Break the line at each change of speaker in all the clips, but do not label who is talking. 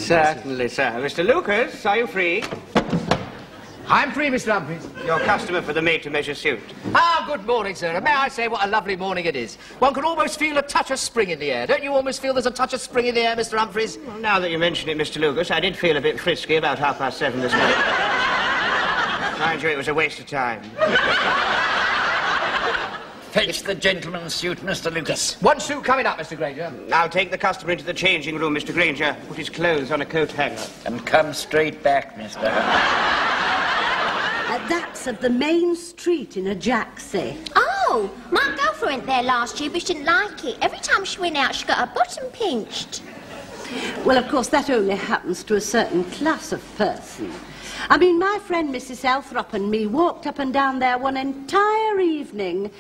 Certainly, sir. Mr. Lucas, are you free?
I'm free, Mr. Humphries.
Your customer for the made-to-measure suit.
Ah, good morning, sir. And may I say what a lovely morning it is? One can almost feel a touch of spring in the air. Don't you almost feel there's a touch of spring in the air, Mr. Humphries?
Well, now that you mention it, Mr. Lucas, I did feel a bit frisky about 7:30 this morning. Mind you, it was a waste of time.
Fetch the gentleman's suit, Mr. Lucas.
One suit coming up, Mr. Granger.
I'll take the customer into the changing room, Mr. Granger. Put his clothes on a coat hanger.
And come straight back, Mr.
That's of the main street in a Jacksy.
Oh, my girlfriend went there last year, but she didn't like it. Every time she went out, she got her bottom pinched.
Well, of course, that only happens to a certain class of person. I mean, my friend Mrs. Elthrop and me walked up and down there one entire evening,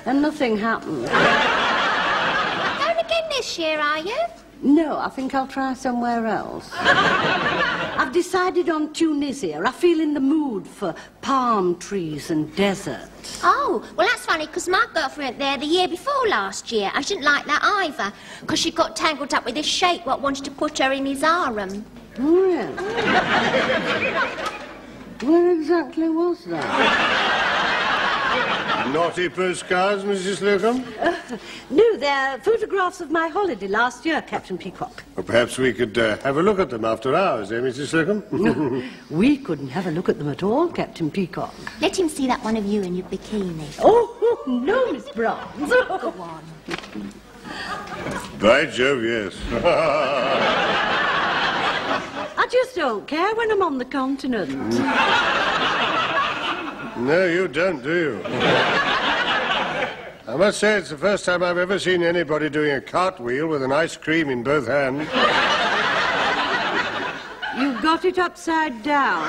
and nothing happened.
Going again this year, are you?
No, I think I'll try somewhere else. I've decided on Tunisia. I feel in the mood for palm trees and desert.
Oh, well, that's funny, because my girlfriend went there the year before last year. I didn't like that either, because she got tangled up with this sheikh what wanted to put her in his harem.
Oh, yeah. Where exactly was that?
Naughty postcards, Mrs. Slocum?
No, they're photographs of my holiday last year, Captain Peacock.
Well, perhaps we could have a look at them after hours, eh, Mrs. Slocum?
No, we couldn't have a look at them at all, Captain Peacock.
Let him see that one of you in your bikini.
Oh, no, Miss Brown.
Go on.
By Jove, yes.
I just don't care when I'm on the continent.
No, you don't, do you? I must say it's the first time I've ever seen anybody doing a cartwheel with an ice cream in both hands.
You got it upside down.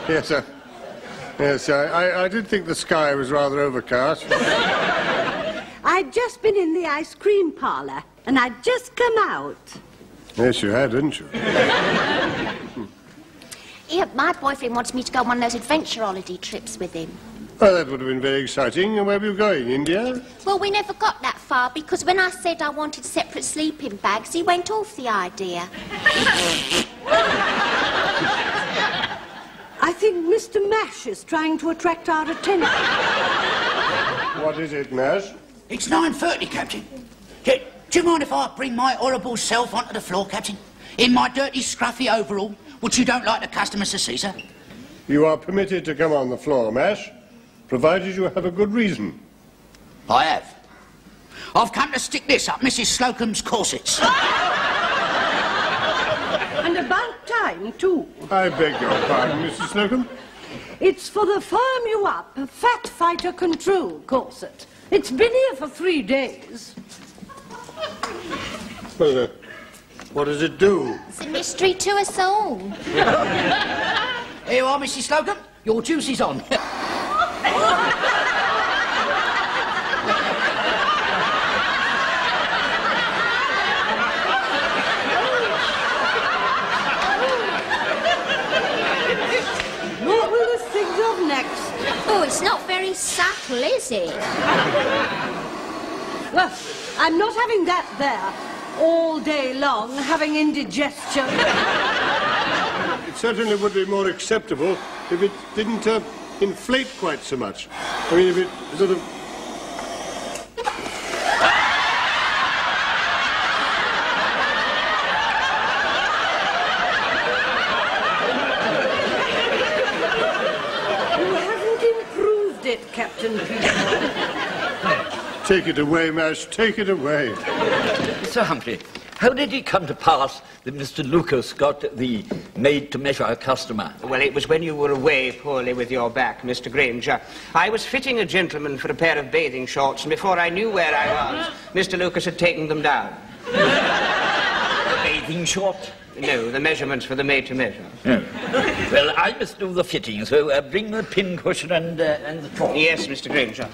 Yes, I did think the sky was rather overcast.
I'd just been in the ice cream parlour, and I'd just come out.
Yes, you had, didn't you?
Yeah, my boyfriend wants me to go on one of those adventure holiday trips with him.
Well, that would have been very exciting. And where were you going, India?
Well, we never got that far, because when I said I wanted separate sleeping bags, he went off the idea.
I think Mr. Mash is trying to attract our attention.
What is it, Nash?
It's 9:30, Captain. Do you mind if I bring my horrible self onto the floor, Captain? In my dirty, scruffy overall, which you don't like the customers to see, sir?
You are permitted to come on the floor, Mash, provided you have a good reason.
I have. I've come to stick this up Mrs. Slocum's corsets.
And about time, too.
I beg your pardon, Mrs. Slocum.
It's for the firm you up, Fat Fighter Control corset. It's been here for 3 days.
Well, what does it do?
It's a mystery to us all.
Here you are, Mrs. Slocum. Your juice is on.
What will this think of next?
Oh, it's not very subtle, is it?
Well, I'm not having that there all day long, having indigestion.
It certainly would be more acceptable if it didn't inflate quite so much. I mean, if it sort of...
You haven't improved it, Captain Peter.
Take it away, Mash, take it away.
Sir Humphrey, how did it come to pass that Mr. Lucas got the made-to-measure customer?
Well, it was when you were away poorly with your back, Mr. Granger. I was fitting a gentleman for a pair of bathing shorts, and before I knew where I was, Mr. Lucas had taken them down.
The bathing short?
No, the measurements for the made-to-measure.
Oh. Well, I must do the fitting, so bring the pincushion and the top.
Yes, Mr. Granger.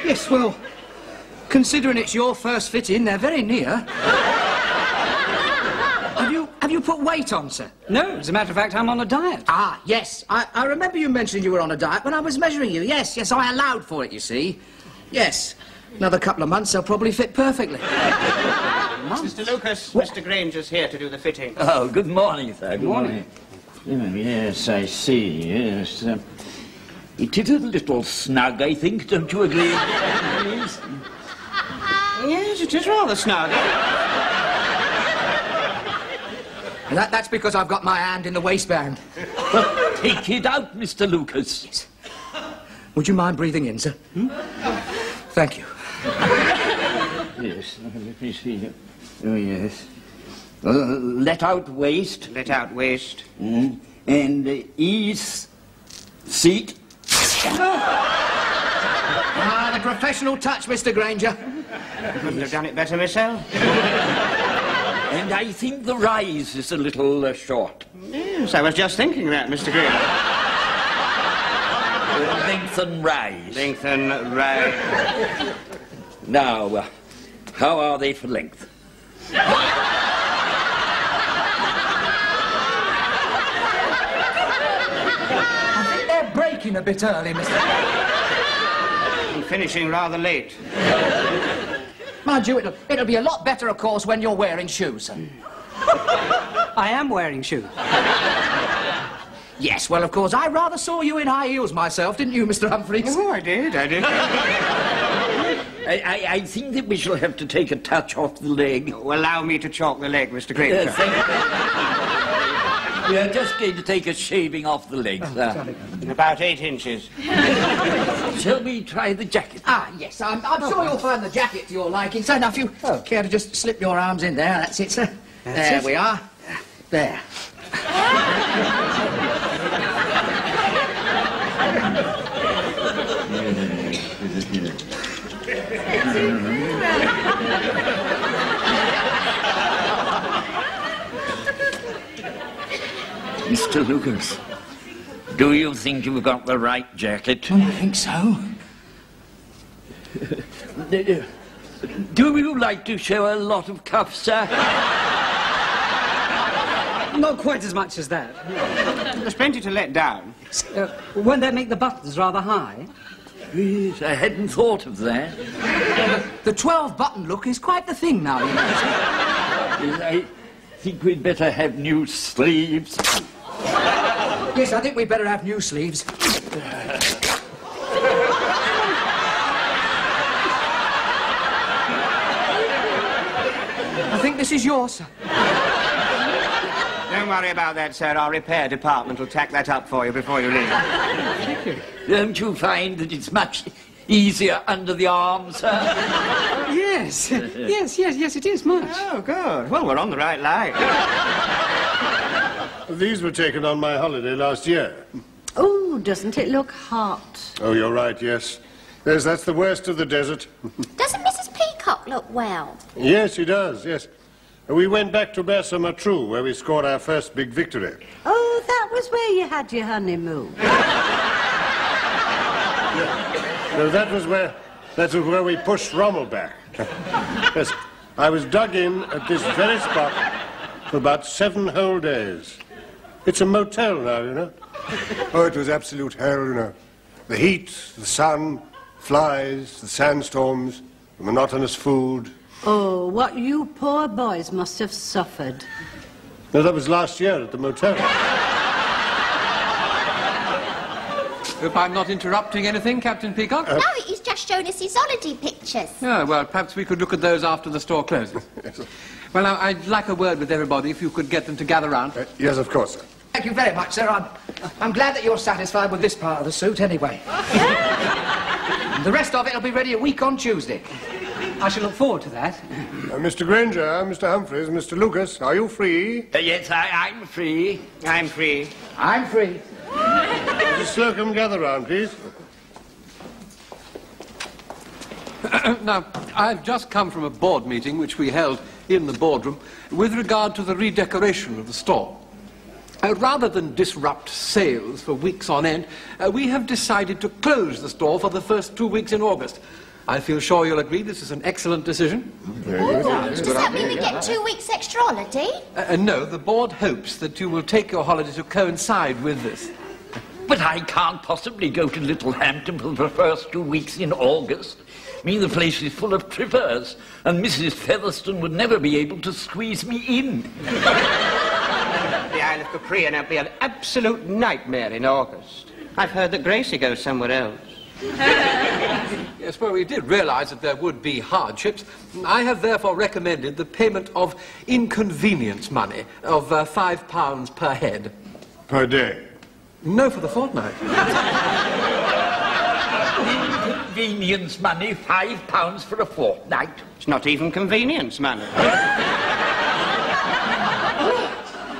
Yes, well, considering it's your first fitting, they're very near. Have you put weight on, sir?
No, as a matter of fact, I'm on a diet.
Ah, yes. I remember you mentioning you were on a diet when I was measuring you. Yes, I allowed for it, you see. Yes. Another couple of months, they'll probably fit perfectly.
Mr. Lucas, Mr. Granger's here to do the fitting.
Oh, good morning, sir. Good morning.
Yes, I see, yes. It is a little snug, I think, don't you agree?
Yes, it is rather snug.
That's because I've got my hand in the waistband.
Well, take it out, Mr. Lucas.
Yes. Would you mind breathing in, sir? Thank you.
Yes, let me see. Oh, yes. Let out waist.
Let out waist.
And ease seat.
Ah, the professional touch, Mr. Granger.
Couldn't have done it better myself.
And I think the rise is a little short.
Yes, I was just thinking that, Mr. Granger.
Lengthen rise.
Lengthen rise.
Now, how are they for length?
I think they're breaking a bit early, Mr.
And finishing rather late.
Mind you, it'll be a lot better, of course, when you're wearing shoes, sir.
I am wearing shoes.
Yes, well, of course, I rather saw you in high heels myself, didn't you, Mr. Humphreys?
Oh, I did.
I think that we shall have to take a touch off the leg.
Allow me to chalk the leg, Mr. Granger.
We are just going to take a shaving off the leg, sir.
About 8 inches.
Shall we try the jacket?
Ah, yes, I'm sure you'll find the jacket to your liking, sir. Now, if you care to just slip your arms in there, that's it, sir. There we are. There.
Mr. Lucas, do you think you've got the right jacket?
I think so.
Do you like to show a lot of cuff, sir?
Not quite as much as that.
There's plenty to let down.
Won't that make the buttons rather high?
Yes, I hadn't thought of that.
The 12-button look is quite the thing now, you know.
I think we'd better have new sleeves.
Yes, I think we'd better have new sleeves. I think this is yours, sir.
Don't worry about that, sir. Our repair department will tack that up for you before you leave.
Thank you.
Don't you find that it's much easier under the arms, sir?
Yes, yes, it is much.
Oh, good. Well, we're on the right line.
These were taken on my holiday last year.
Oh, doesn't it look hot?
Oh, you're right, yes. Yes, that's the worst of the desert.
Doesn't Mrs. Peacock look well?
Yes, she does, yes. We went back to Bersamatru, where we scored our first big victory.
Oh, that was where you had your honeymoon.
No, that was where we pushed Rommel back. Yes, I was dug in at this very spot for about 7 whole days. It's a motel now, you know. Oh, it was absolute hell, you know. The heat, the sun, flies, the sandstorms, the monotonous food.
Oh, what you poor boys must have suffered.
No, that was last year at the motel.
Hope I'm not interrupting anything, Captain Peacock?
No, he's just shown us his holiday pictures.
Oh, well, perhaps we could look at those after the store closes. Well, now, I'd like a word with everybody if you could get them to gather round.
Yes, of course, sir.
Thank you very much, sir. I'm glad that you're satisfied with this part of the suit, anyway. The rest of it will be ready a week on Tuesday.
I shall look forward to that.
Mr. Granger, Mr. Humphreys, Mr. Lucas, are you free?
Yes, I'm free.
I'm free.
I'm free.
Mrs. Slocum, gather round, please.
Now, I've just come from a board meeting which we held in the boardroom with regard to the redecoration of the store. Rather than disrupt sales for weeks on end, we have decided to close the store for the first 2 weeks in August. I feel sure you'll agree this is an excellent decision.
Does that mean we get 2 weeks extra holiday?
No, the board hopes that you will take your holiday to coincide with this.
But I can't possibly go to Littlehampton for the first 2 weeks in August. I mean, the place is full of trippers, and Mrs. Featherstone would never be able to squeeze me in.
The Isle of Capri and it'll be an absolute nightmare in August. I've heard that Gracie goes somewhere else.
Yes, well, we did realise that there would be hardships. I have therefore recommended the payment of inconvenience money of £5 per head.
Per day?
No, for the fortnight.
Convenience money, £5 for a fortnight.
It's not even convenience money.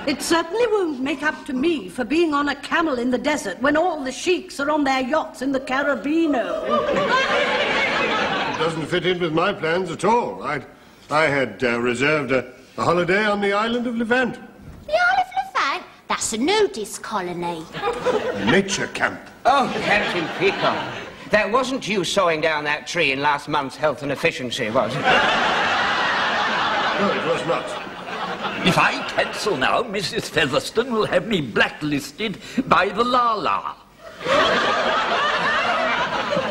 It certainly won't make up to me for being on a camel in the desert when all the sheiks are on their yachts in the Caribbeano.
It doesn't fit in with my plans at all. I had reserved a holiday on the island of Levant.
The Isle of Levant? That's a nudist colony.
A nature camp.
Oh, Captain Peacock. That wasn't you sawing down that tree in last month's Health and Efficiency, was it?
No, it was not.
If I cancel now, Mrs. Featherstone will have me blacklisted by the La-La.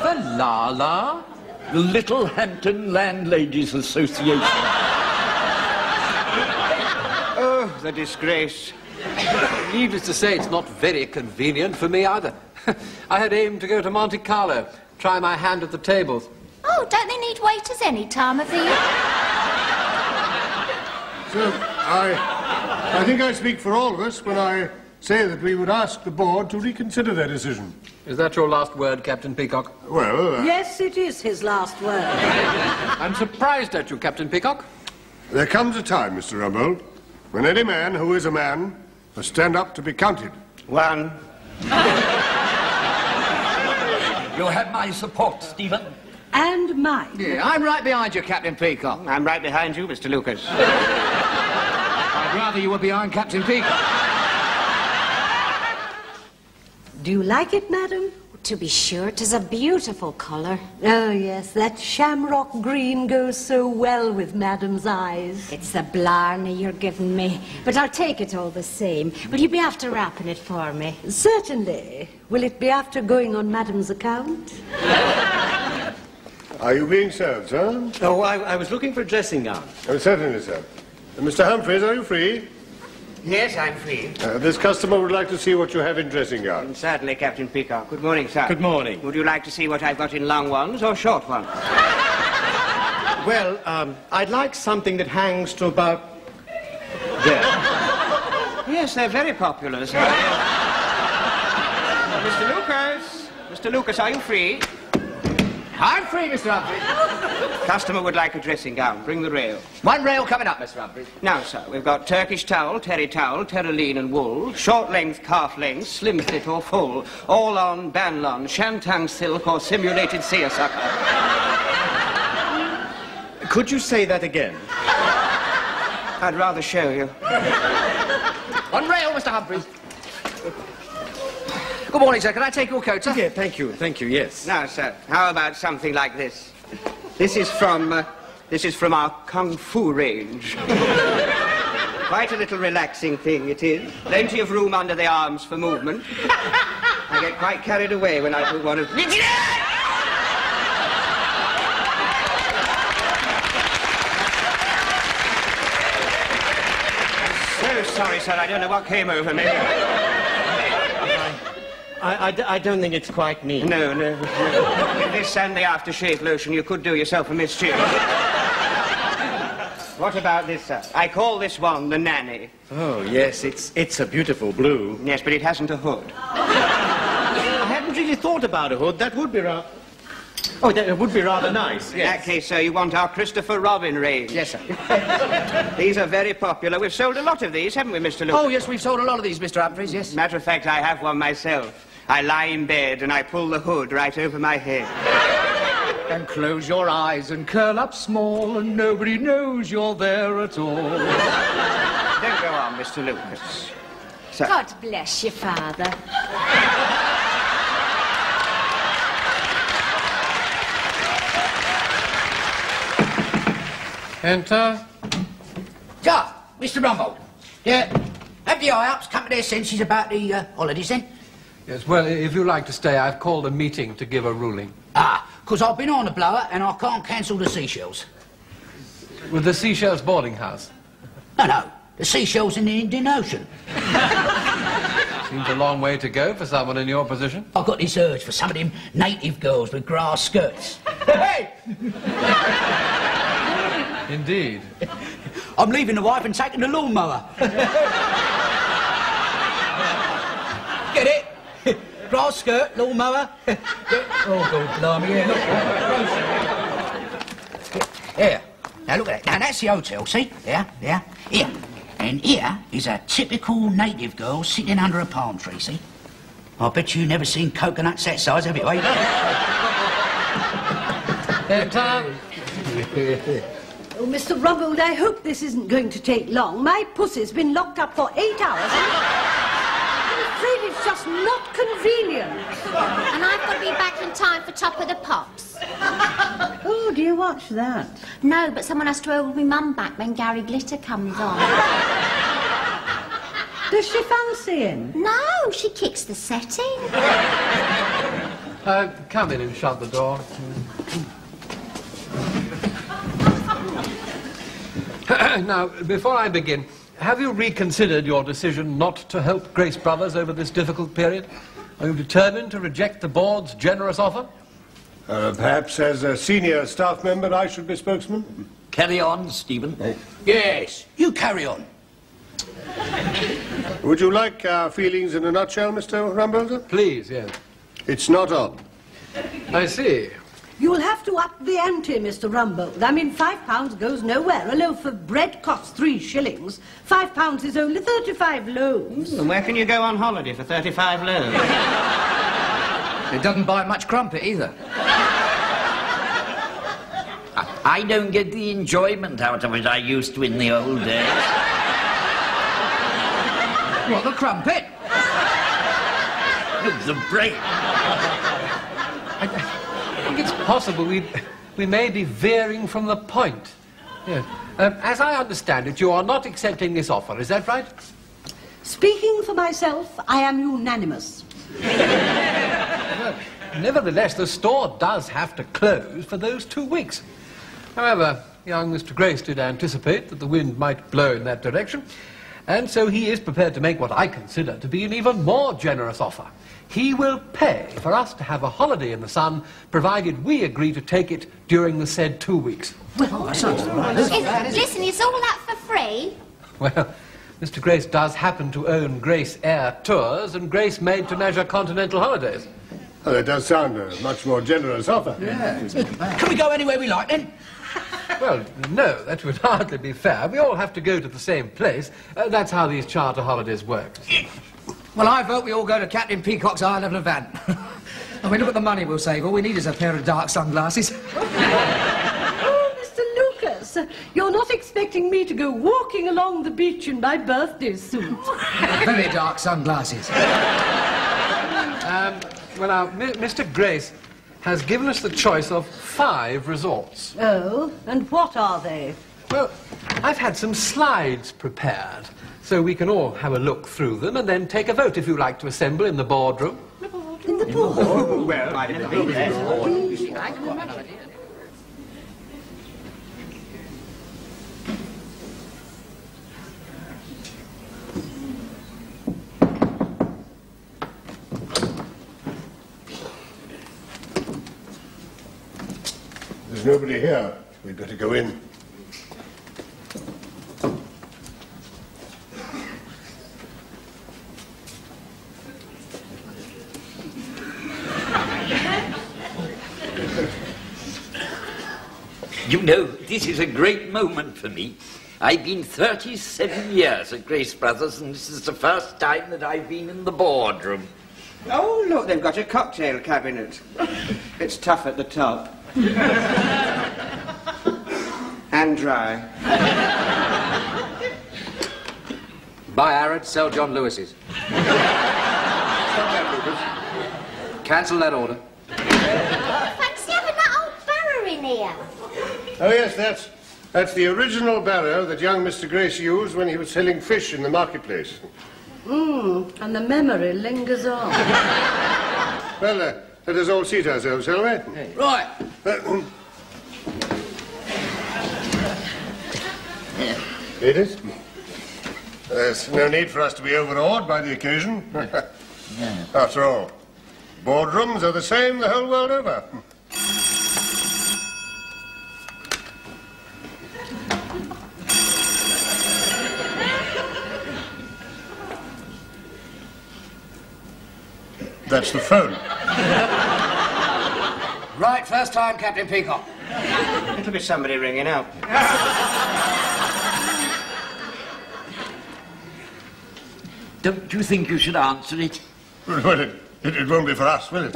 The La-La?
The Littlehampton Landladies Association.
Oh, the disgrace.
Needless to say, it's not very convenient for me either. I had aimed to go to Monte Carlo, try my hand at the tables.
Oh, don't they need waiters any time of the year?
So, I think I speak for all of us when I say that we would ask the board to reconsider their decision.
Is that your last word, Captain Peacock?
Well...
Yes, it is his last word.
I'm surprised at you, Captain Peacock.
There comes a time, Mr. Rumbold, when any man who is a man must stand up to be counted.
One.
You have my support, Stephen.
And mine.
Yeah, I'm right behind you, Captain Peacock.
I'm right behind you, Mr. Lucas.
I'd rather you were behind Captain Peacock.
Do you like it, madam?
To be sure, 'tis a beautiful colour.
Oh, yes, that shamrock green goes so well with madam's eyes.
It's the blarney you're giving me, but I'll take it all the same. Will you be after wrapping it for me?
Certainly. Will it be after going on madam's account?
Are you being served, sir?
Oh, I was looking for a dressing gown.
Oh, certainly, sir. Mr. Humphreys, are you free?
Yes, I'm free.
This customer would like to see what you have in dressing gown.
Certainly, Captain Peacock. Good morning, sir.
Good morning.
Would you like to see what I've got in long ones or short ones?
Well, I'd like something that hangs to about there.
Yes, they're very popular, sir. Mr. Lucas! Mr. Lucas, are you free?
I'm free, Mr. Humphreys.
Customer would like a dressing gown. Bring the rail.
One rail coming up, Mr. Humphreys.
Now, sir, we've got Turkish towel, terry towel, terraline and wool, short length, calf length, slim fit or full, all on, banlon, shantung silk or simulated seersucker.
Could you say that again?
I'd rather show you.
One rail, Mr. Humphreys. Good morning, sir. Can I take your coat, sir?
Yeah, thank you, yes.
Now, sir, how about something like this? This is from our Kung Fu range. Quite a little relaxing thing it is. Plenty of room under the arms for movement. I get quite carried away when I put one of... I'm so sorry, sir. I don't know what came over me.
I don't think it's quite me.
No. With this and the aftershave lotion, you could do yourself a mischief. What about this, sir? I call this one the nanny.
Oh, yes, it's a beautiful blue.
Yes, but it hasn't a hood.
I hadn't really thought about a hood. That would be rather... Oh, that would be rather nice,
In that case, sir, you want our Christopher Robin range?
Yes, sir.
These are very popular. We've sold a lot of these, haven't we, Mr. Lucas?
Oh, yes, we've sold a lot of these, Mr. Humphreys, yes.
Matter of fact, I have one myself. I lie in bed and I pull the hood right over my head.
And close your eyes and curl up small and nobody knows you're there at all.
Don't go on, Mr. Lucas. Sir.
God bless you, Father.
Enter.
Ja, Mr. Rumbold. Yeah, have the high-ups come to their senses about the holidays then?
Yes, well, if you like to stay, I've called a meeting to give a ruling.
Ah, because I've been on a blower and I can't cancel the seashells.
With the Seashells boarding house?
No, the seashells in the Indian Ocean.
Seems a long way to go for someone in your position.
I've got this urge for some of them native girls with grass skirts. Hey!
Indeed.
I'm leaving the wife and taking the lawnmower. Get it? Grass skirt, lawnmower. Oh, God, blimey, yeah, look. Here. Now, look at that. Now, that's the hotel, see? Here. Here. And here is a typical native girl sitting under a palm tree, see? I bet you've never seen coconuts that size, have you, eh?
Oh, Mr. Rumbold, I hope this isn't going to take long. My pussy's been locked up for 8 hours. I'm afraid it's just not convenient.
And I've got to be back in time for Top of the Pops.
Oh, do you watch that?
No, but someone has to hold my mum back when Gary Glitter comes on.
Does she fancy him?
No, she kicks the setting.
Come in and shut the door. Now, before I begin, have you reconsidered your decision not to help Grace Brothers over this difficult period? Are you determined to reject the board's generous offer?
Perhaps as a senior staff member I should be spokesman?
Carry on, Stephen.
Yes, you carry on.
Would you like our feelings in a nutshell, Mr. Rumbold?
Please, yes.
It's not on.
I see.
You'll have to up the ante, Mr. Rumbold. I mean, £5 goes nowhere. A loaf of bread costs 3 shillings. £5 is only 35 loaves.
And where can you go on holiday for 35 loaves?
It doesn't buy much crumpet either.
I don't get the enjoyment out of it I used to in the old days.
What, the crumpet?
The break.
I think it's possible we may be veering from the point. Yes. As I understand it, you are not accepting this offer, is that right?
Speaking for myself, I am unanimous.
Nevertheless, the store does have to close for those 2 weeks. However, young Mr. Grace did anticipate that the wind might blow in that direction, and so he is prepared to make what I consider to be an even more generous offer. He will pay for us to have a holiday in the sun, provided we agree to take it during the said 2 weeks.
Well, that sounds all right.
Listen, is all that for free?
Well, Mr. Grace does happen to own Grace Air Tours and Grace Made-to-Measure Continental Holidays.
Oh, that does sound a much more generous offer.
Yeah.
Can we go anywhere we like then?
Well, no, that would hardly be fair. We all have to go to the same place. That's how these charter holidays work.
Well, I vote we all go to Captain Peacock's high-level event. I mean, look at the money we'll save. All we need is a pair of dark sunglasses.
Oh, Mr. Lucas, you're not expecting me to go walking along the beach in my birthday suit.
Very dark sunglasses.
Well, now, Mr. Grace has given us the choice of 5 resorts.
Oh, and what are they?
Well, I've had some slides prepared, so we can all have a look through them and then take a vote if you like to assemble in the boardroom.
In the boardroom?
Well, I never been there.
There's nobody here. We'd better go in.
You know, this is a great moment for me. I've been 37 years at Grace Brothers, and this is the first time that I've been in the boardroom.
Oh, look, they've got a cocktail cabinet. It's tough at the top. And dry.
Buy Arad, sell John Lewis's. Cancel that order.
Fancy having that old barrow in here.
Oh, yes, that's That's the original barrow that young Mr. Grace used when he was selling fish in the marketplace.
And the memory lingers on.
Well, let us all seat ourselves, shall we?
Right.
Edith? There's no need for us to be overawed by the occasion. After all, boardrooms are the same the whole world over. That's the phone.
Right, first time, Captain Peacock.
It'll be somebody ringing out.
Don't you think you should answer it?
Well, it won't be for us, will it?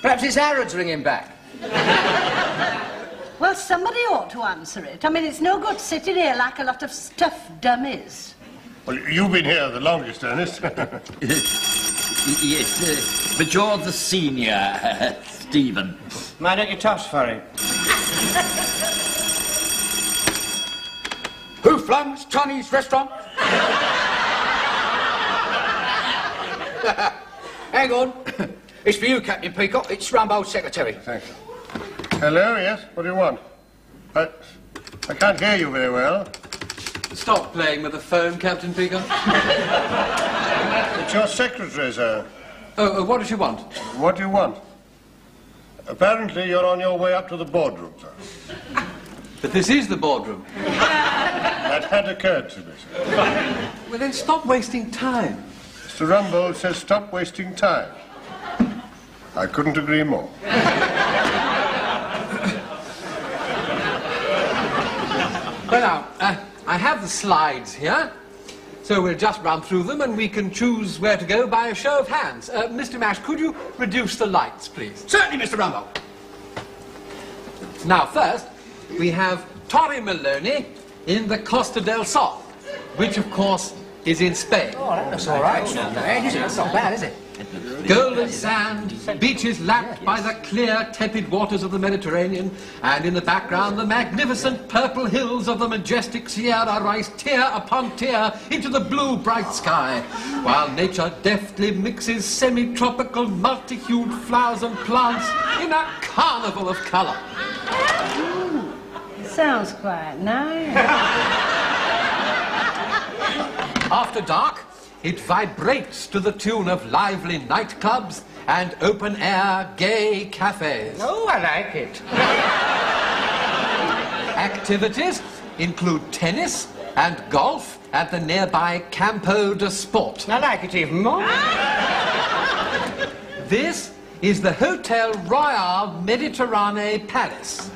Perhaps it's Aaron's ringing back.
Well, somebody ought to answer it. I mean, it's no good sitting here like a lot of stuffed dummies.
Well, you've been here the longest, Ernest.
Yes, but you're the senior, Stephen.
Why don't you toss for him?
Who flunks Chinese restaurant? Hang on. It's for you, Captain Peacock. It's Rumbo's secretary.
Thanks. Hello, yes? What do you want? I can't hear you very well.
Stop playing with the phone, Captain Peacock.
It's your secretary, sir.
Oh, what does she want?
What do you want? Apparently you're on your way up to the boardroom, sir.
But this is the boardroom.
That had occurred to me, sir.
Well, then stop wasting time.
Mr. Rumbold says stop wasting time. I couldn't agree more.
Well, now, I have the slides here, so we'll just run through them and we can choose where to go by a show of hands. Mr. Mash, could you reduce the lights, please?
Certainly, Mr. Rumbold.
Now, first, we have Torre Maloney in the Costa del Sol, which, of course, is in Spain.
Oh, that's all right. That's not bad, is it?
Golden sand, beaches lapped by the clear, tepid waters of the Mediterranean, and in the background the magnificent purple hills of the majestic Sierra rise tier upon tier into the blue bright sky, while nature deftly mixes semi-tropical, multi-hued flowers and plants in a carnival of colour.
Sounds quite nice.
After dark, it vibrates to the tune of lively nightclubs and open-air gay cafes.
Oh, I like it.
Activities include tennis and golf at the nearby Campo de Sport.
I like it even more.
This is the Hotel Royal Mediterranee Palace.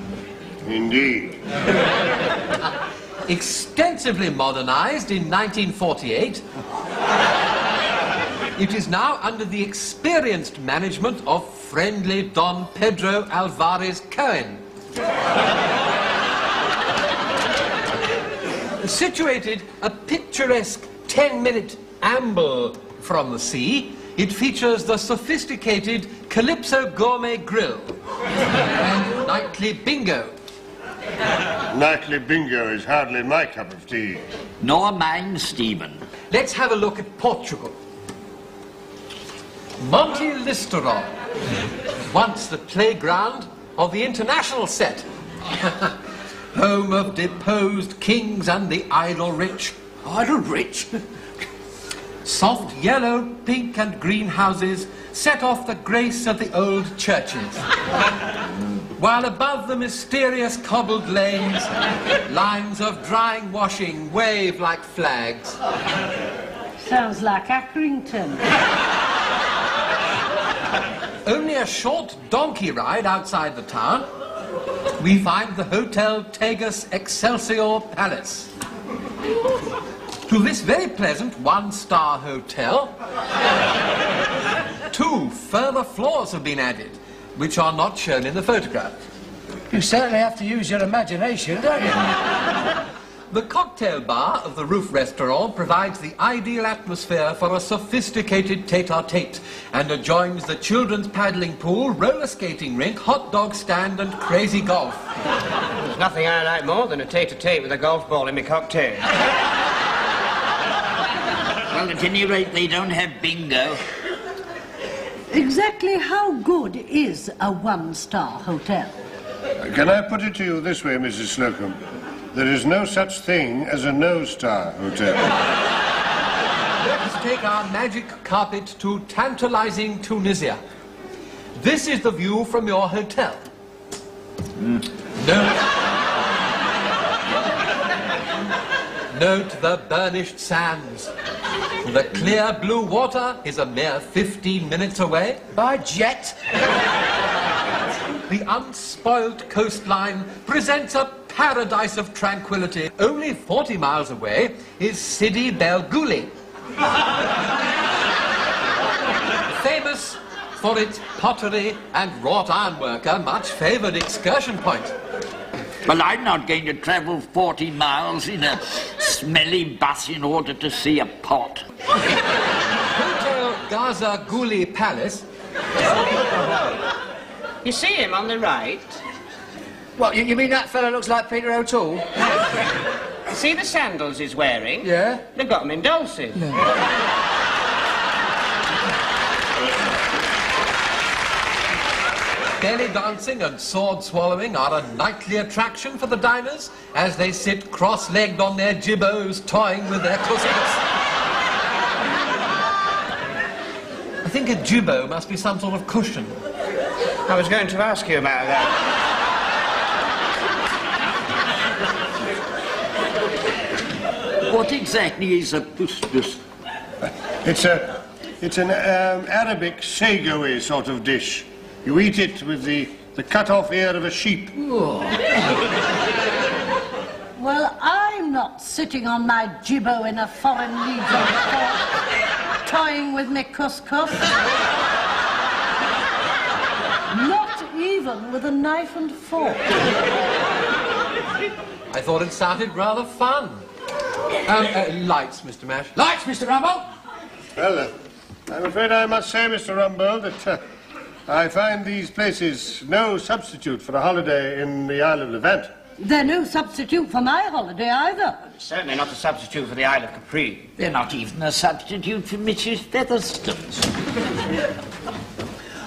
Indeed.
Extensively modernized in 1948, it is now under the experienced management of friendly Don Pedro Alvarez Cohen. Situated a picturesque 10-minute amble from the sea, it features the sophisticated Calypso Gourmet Grill and nightly bingo.
Nightly bingo is hardly my cup of tea.
Nor mine, Stephen.
Let's have a look at Portugal. Monte Listeron, once the playground of the international set. Home of deposed kings and the idle rich.
Idle rich?
Soft yellow, pink and green houses set off the grace of the old churches. While above the mysterious cobbled lanes, lines of drying washing wave like flags.
Sounds like Accrington.
Only a short donkey ride outside the town, we find the Hotel Tagus Excelsior Palace. To this very pleasant one-star hotel, 2 further floors have been added, which are not shown in the photograph.
You certainly have to use your imagination, don't you?
The cocktail bar of the Roof Restaurant provides the ideal atmosphere for a sophisticated tete-a-tete and adjoins the children's paddling pool, roller skating rink, hot dog stand and crazy golf.
There's nothing I like more than a tete-a-tete with a golf ball in my cocktail.
Well, at any rate, they don't have bingo.
Exactly how good is a one-star hotel?
Can I put it to you this way, Mrs. Slocum? There is no such thing as a no-star hotel.
Let's take our magic carpet to tantalizing Tunisia. This is the view from your hotel. Note the burnished sands. The clear blue water is a mere 15 minutes away.
By jet.
The unspoilt coastline presents a paradise of tranquility. Only 40 miles away is Sidi Belguli, famous for its pottery and wrought ironwork, a much favoured excursion point.
Well, I'm not going to travel 40 miles in a smelly bus in order to see a pot.
Hotel Gaza Guli Palace.
You see him on the right?
What, you mean that fella looks like Peter O'Toole?
See the sandals he's wearing?
Yeah?
They've got him in Dulcie.
No.
Belly dancing and sword swallowing are a nightly attraction for the diners as they sit cross-legged on their jibbos toying with their cousins. I think a jibbo must be some sort of cushion.
I was going to ask you about that.
What exactly is a pus-pus?
It's an Arabic sago-y sort of dish. You eat it with the cut-off ear of a sheep.
Well, I'm not sitting on my jibbo in a foreign legion port, toying with me couscous. Not even with a knife and fork.
I thought it sounded rather fun. Lights, Mr. Mash.
Lights, Mr. Rumble.
Well, I'm afraid I must say, Mr. Rumbold, that I find these places no substitute for a holiday in the Isle of Levant.
They're no substitute for my holiday either.
Certainly not a substitute for the Isle of Capri.
They're not even a substitute for Mrs. Featherstone's.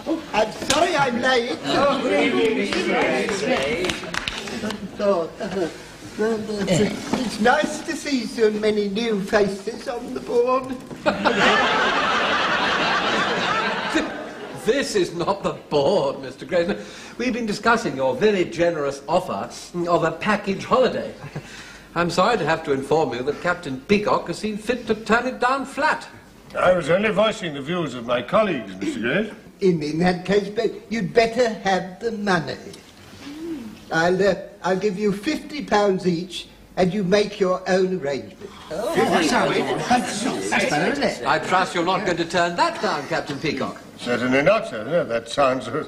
Oh, I'm sorry I'm late.
Oh, good evening, Mr.
It's nice to see so many new faces on the board.
This is not the board, Mr. Grace. We've been discussing your very generous offer of a package holiday. I'm sorry to have to inform you that Captain Peacock has seen fit to turn it down flat.
I was only voicing the views of my colleagues, Mr. Grace.
In that case, you'd better have the money. I'll give you £50 each, and you make your own arrangement.
Oh, that's better, isn't it?
I trust you're not going to turn that down, Captain Peacock.
Certainly not, sir. No, that sounds a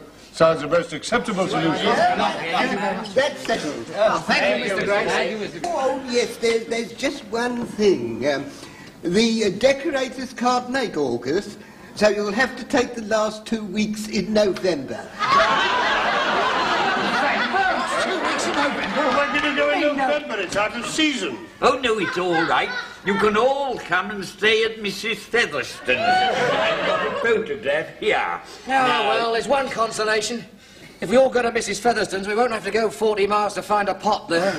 most acceptable solution.
That's settled.
Oh, thank you, Mr. Grace.
Thank you, Mr.
Oh, yes, there's just one thing. The decorators can't make August, so you'll have to take the last 2 weeks in November.
2 weeks in November?
Why did you go in November? It's out of season.
Oh, no, it's all right. You can all come and stay at Mrs. Featherstone's. I've got a photograph here.
Oh, well, there's one consolation. If we all go to Mrs. Featherstone's, we won't have to go 40 miles to find a pot there.